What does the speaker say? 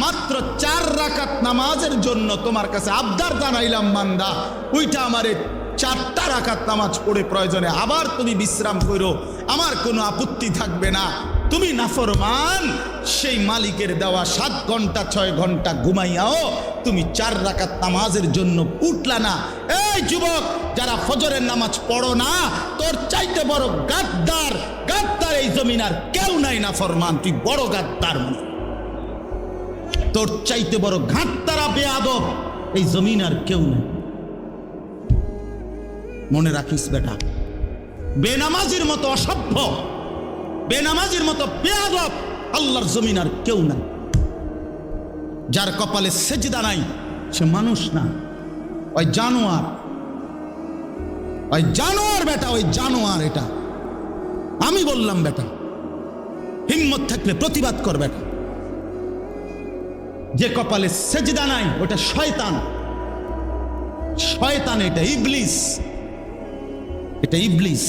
মাত্র 4 রাকাত নামাজের জন্য তোমার কাছে আবদার জানাইলাম বান্দা, ওইটা আমারে 4টা রাকাত নামাজ পড়ে প্রয়োজনে আবার তুমি বিশ্রাম করো, আমার কোনো আপত্তি থাকবে না। তুমি নাফরমান, সেই মালিকের দেওয়া 7 ঘন্টা 6 ঘন্টা ঘুমাইয়াও তুমি 4 রাকাত নামাজের জন্য উঠলা না। এই যুবক, যারা ফজরের নামাজ পড়ো না, তোর চাইতে বড় গাদ্দার এই জমিন আর কেউ নাই। নাফরমান, তুই বড় গাদ্দার, তোর চাইতে বড় গাদ্দারা বেয়াদব এই জমিন আর কেউ নাই। মনে রাখিস বেটা, বেনামাজির মতো অসভ্য, বেনামাজির মতো বেয়াদব আল্লাহর জমিন আর কেউ নাই। যার কপালে সেজদা নাই সে মানুষ না, ওই জানোয়ার, ওই জানোয়ার বেটা, ওই জানোয়ার। এটা আমি বললাম বেটা, হিম্মত থাকলে প্রতিবাদ কর বেটা। যে কপালে সেজদা নাই ওটা শয়তান, শয়তান, এটা ইবলিস, এটা ইবলিস।